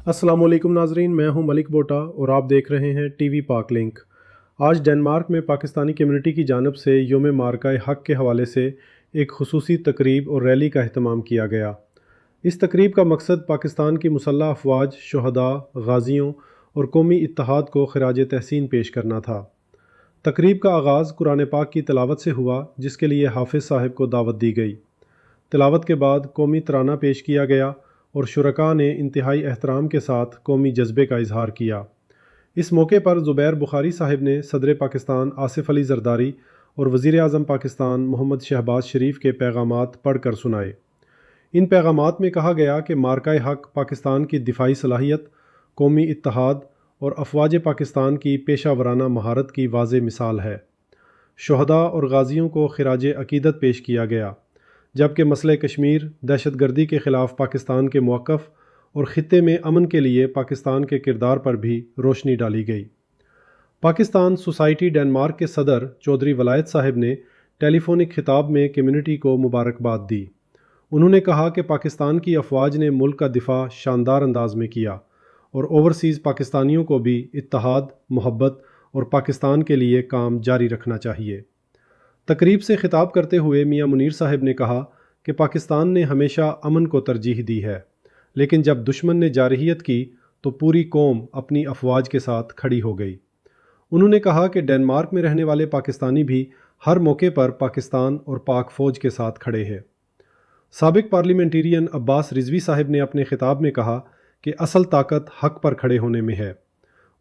अस्सलाम वालेकुम नाजरीन, मैं हूं मलिक बोटा और आप देख रहे हैं टीवी पाक लिंक। आज डेनमार्क में पाकिस्तानी कम्युनिटी की जानब से योम मार्का हक़ के हवाले से एक खुसूसी तकरीब और रैली का अहतमाम किया गया। इस तकरीब का मकसद पाकिस्तान की मुसल्लह अफवाज, शुहदा, गाजियों और कौमी इत्तेहाद को खराज तहसीन पेश करना था। तकरीब का आगाज़ कुरान पाक की तिलावत से हुआ, जिसके लिए हाफिज़ साहब को दावत दी गई। तिलावत के बाद कौमी तराना पेश किया गया और शुरका ने इंतहाई एहतराम के साथ कौमी जज्बे का इजहार किया। इस मौके पर ज़ुबैर बुखारी साहिब ने सदर पाकिस्तान आसिफ अली जरदारी और वज़ीर आज़म पाकिस्तान मोहम्मद शहबाज शरीफ के पैगामात पढ़ कर सुनाए। इन पैगामात में कहा गया कि मार्का हक़ पाकिस्तान की दिफाई सलाहियत, कौमी इत्तेहाद और अफवाज पाकिस्तान की पेशा वराना महारत की वाज़े मिसाल है। शुहदा और गाजियों को खिराज अकीदत पेश किया गया, जबकि मसले कश्मीर, दहशतगर्दी के ख़िलाफ़ पाकिस्तान के मौक़िफ़ और ख़ित्ते में अमन के लिए पाकिस्तान के किरदार पर भी रोशनी डाली गई। पाकिस्तान सोसाइटी डेनमार्क के सदर चौधरी वलायत साहब ने टेलीफोनिक खिताब में कम्युनिटी को मुबारकबाद दी। उन्होंने कहा कि पाकिस्तान की अफवाज ने मुल्क का दिफा शानदार अंदाज में किया और ओवरसीज़ पाकिस्तानियों को भी इत्तेहाद, मोहब्बत और पाकिस्तान के लिए काम जारी रखना चाहिए। तकरीब से खिताब करते हुए मियां मुनीर साहब ने कहा कि पाकिस्तान ने हमेशा अमन को तरजीह दी है, लेकिन जब दुश्मन ने जारहियत की तो पूरी कौम अपनी अफवाज के साथ खड़ी हो गई। उन्होंने कहा कि डेनमार्क में रहने वाले पाकिस्तानी भी हर मौके पर पाकिस्तान और पाक फ़ौज के साथ खड़े हैं। साबिक पार्लियामेंटेरियन अब्बास रिजवी साहब ने अपने खिताब में कहा कि असल ताकत हक़ पर खड़े होने में है।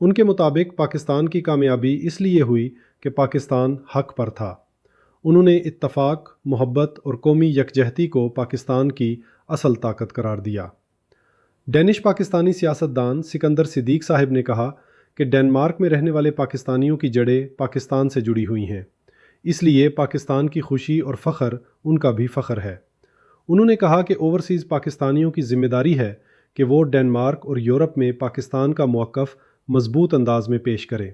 उनके मुताबिक पाकिस्तान की कामयाबी इसलिए हुई कि पाकिस्तान हक़ पर था। उन्होंने इत्तफ़ाक़, मोहब्बत और कौमी यकजहती को पाकिस्तान की असल ताकत करार दिया। डेनिश पाकिस्तानी सियासतदान सिकंदर सिद्दीक साहब ने कहा कि डेनमार्क में रहने वाले पाकिस्तानियों की जड़ें पाकिस्तान से जुड़ी हुई हैं, इसलिए पाकिस्तान की खुशी और फ़ख्र उनका भी फ़ख्र है। उन्होंने कहा कि ओवरसीज़ पाकिस्तानियों की ज़िम्मेदारी है कि वो डेनमार्क और यूरोप में पाकिस्तान का मौक़िफ़ मज़बूत अंदाज में पेश करें,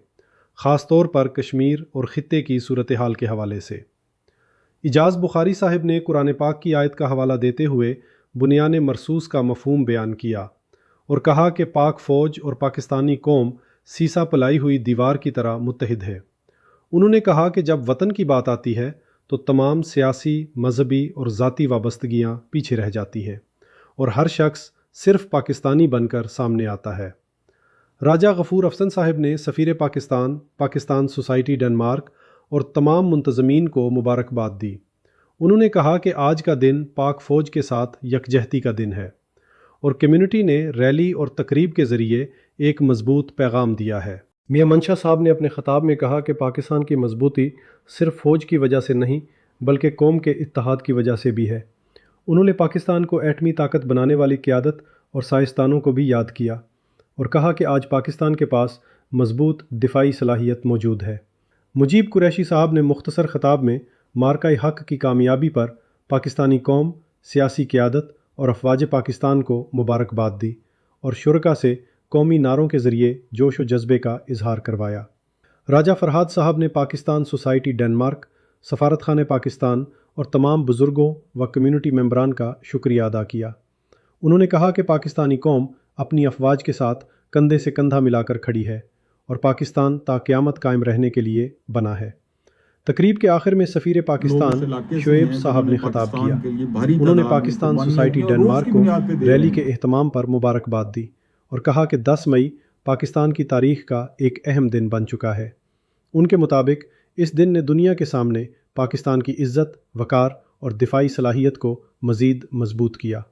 ख़ास तौर पर कश्मीर और ख़ित्ते की सूरत हाल के हवाले से। इजाज़ बुखारी साहब ने कुरान पाक की आयत का हवाला देते हुए बुनियान मरसूस का मफ़हूम बयान किया और कहा कि पाक फ़ौज और पाकिस्तानी कौम सीसा पलाई हुई दीवार की तरह मुत्तहिद है। उन्होंने कहा कि जब वतन की बात आती है तो तमाम सियासी, मजहबी और ज़ाती वाबस्तगियाँ पीछे रह जाती हैं और हर शख्स सिर्फ पाकिस्तानी बनकर सामने आता है। राजा गफूर अफसन साहब ने सफ़ीर पाकिस्तान, पाकिस्तान सोसाइटी डेनमार्क और तमाम मुंतज़मीन को मुबारकबाद दी। उन्होंने कहा कि आज का दिन पाक फ़ौज के साथ यकजहती का दिन है और कम्युनिटी ने रैली और तकरीब के ज़रिए एक मजबूत पैगाम दिया है। मियां मंशा साहब ने अपने ख़िताब में कहा कि पाकिस्तान की मजबूती सिर्फ फ़ौज की वजह से नहीं बल्कि कौम के इत्तेहाद की वजह से भी है। उन्होंने पाकिस्तान को एटमी ताकत बनाने वाली क़यादत और साइंसदानों को भी याद किया और कहा कि आज पाकिस्तान के पास मजबूत दिफाई सलाहियत मौजूद है। मुजीब कुरैशी साहब ने मुख्तसर ख़िताब में मार्का हक़ की कामयाबी पर पाकिस्तानी कौम, सियासी क़यादत और अफवाज पाकिस्तान को मुबारकबाद दी और शुरका से कौमी नारों के ज़रिए जोश व जज्बे का इजहार करवाया। राजा फरहाद साहब ने पाकिस्तान सोसाइटी डेनमार्क, सफ़ारत खाने पाकिस्तान और तमाम बुज़ुर्गों व कम्युनिटी मेंबरान का शुक्रिया अदा किया। उन्होंने कहा कि पाकिस्तानी कौम अपनी अफवाज के साथ कंधे से कंधा मिलाकर खड़ी है और पाकिस्तान ता क़यामत कायम रहने के लिए बना है। तकरीब के आखिर में सफ़ीर पाकिस्तान शोएब साहब ने ख़िताब किया। उन्होंने पाकिस्तान सोसाइटी डेनमार्क को रैली के एहतमाम पर मुबारकबाद दी और कहा कि 10 मई पाकिस्तान की तारीख़ का एक अहम दिन बन चुका है। उनके मुताबिक इस दिन ने दुनिया के सामने पाकिस्तान की इज़्ज़त, वक़ार और दिफाई सलाहियत को मज़ीद मजबूत किया।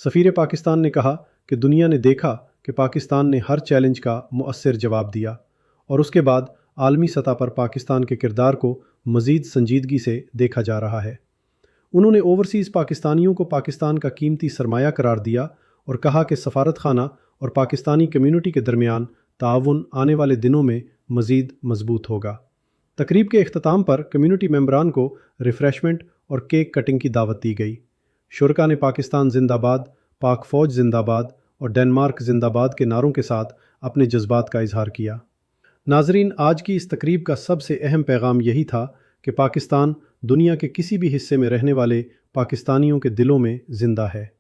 सफ़ीर पाकिस्तान ने कहा कि दुनिया ने देखा कि पाकिस्तान ने हर चैलेंज का मुअस्सिर जवाब दिया और उसके बाद आलमी सतह पर पाकिस्तान के किरदार को मज़ीद संजीदगी से देखा जा रहा है। उन्होंने ओवरसीज़ पाकिस्तानियों को पाकिस्तान का कीमती सरमाया करार दिया और कहा कि सफ़ारत खाना और पाकिस्तानी कम्युनिटी के दरमियान ताउन आने वाले दिनों में मज़ीद मजबूत होगा। तकरीब के अख्ताम पर कम्युनिटी मेंबरान को रिफ़्रेशमेंट और केक कटिंग की दावत दी गई। शुरका ने पाकिस्तान जिंदाबाद, पाक फ़ौज जिंदाबाद और डेनमार्क जिंदाबाद के नारों के साथ अपने जज्बात का इजहार किया। नाजरीन, आज की इस तकरीब का सबसे अहम पैगाम यही था कि पाकिस्तान दुनिया के किसी भी हिस्से में रहने वाले पाकिस्तानियों के दिलों में ज़िंदा है।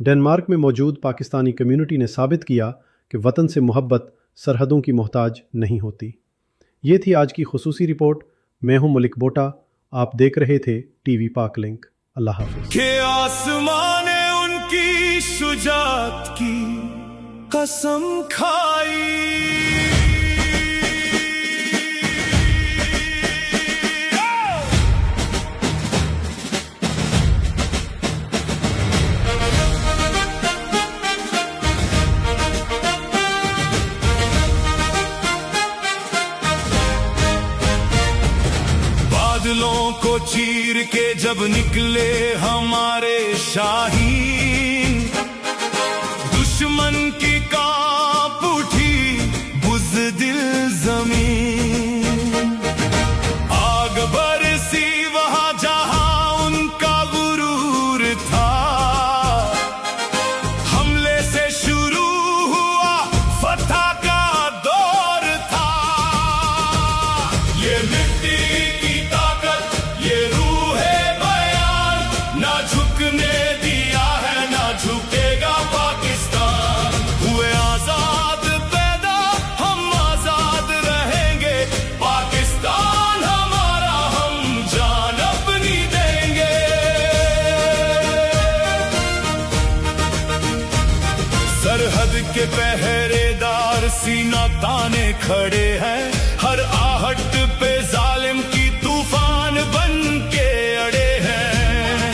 ڈنمارک میں موجود پاکستانی کمیونٹی نے ثابت کیا کہ وطن سے محبت سرحدوں کی محتاج نہیں ہوتی۔ یہ تھی آج کی خصوصی رپورٹ۔ میں ہوں ملک بوٹا، آپ دیکھ رہے تھے ٹی وی پاک لنک۔ اللہ حافظ۔ کہ آسمان نے ان کی شجاعت کی قسم کھائی، بادلوں کو چیر کے جب نکلے ہمارے شاہین، دشمن کی کانپ اٹھی بزدل زمین، آگ برسی وہاں جہاں ان کا غرور تھا، حملے سے شروع ہوا فتح کا دور تھا، یہ مٹی کی طاقت، یہ روح بیان، نہ جھکنے دیا ہے نہ جھکے گا پاکستان، ہوئے آزاد پیدا ہم آزاد رہیں گے، پاکستان ہمارا ہم جان اپنی دیں گے، سرحد کے پہرے دار سینہ تانے کھڑے ہیں، ہر آہٹ پہ ظالم کی طوفان بن کے اڑے ہیں،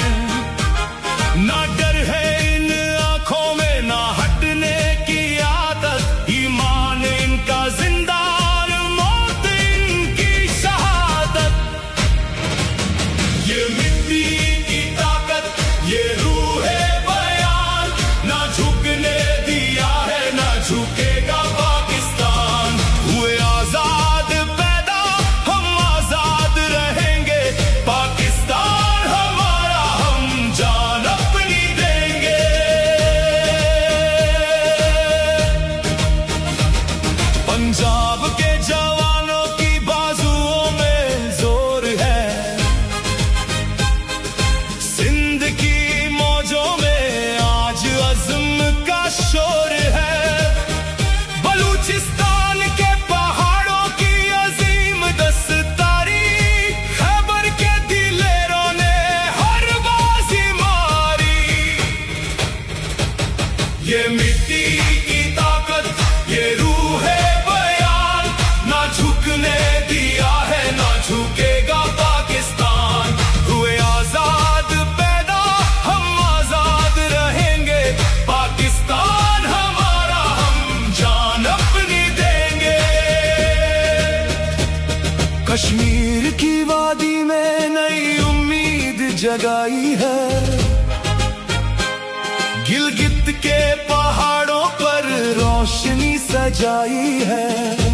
نہ ڈر ہے ان آنکھوں میں نہ ہٹنے کی عادت، ایمان ان کا زندہ اور موت ان کی شہادت، یہ مٹی کی طاقت، یہ روح بیان، نہ جھکنے دیا ہے نہ جھکے گا پاکستان، ہوئے آزاد پیدا ہم آزاد رہیں گے، پاکستان ہمارا ہم جان اپنی دیں گے، پنجاب کے جوانوں کی بازوؤں میں زور ہے، سندھ کی موجوں میں آج عزم کا شور ہے، بلوچستان کے پہاڑوں کی عظیم دستاری، خیبر کے دلیروں نے ہر بازی ماری، یہ مٹی کی طاقت، یہ روح بیان، نہ جھکنے دیا ہے نہ جھکے گا پاکستان، ہوئے آزاد پیدا ہم آزاد رہیں گے، پاکستان ہمارا ہم جان اپنی دیں گے، کشمیر کی وادی میں نئی امید جگائی ہے، گلگت کے پہاڑوں پر روشنی سجائی ہے،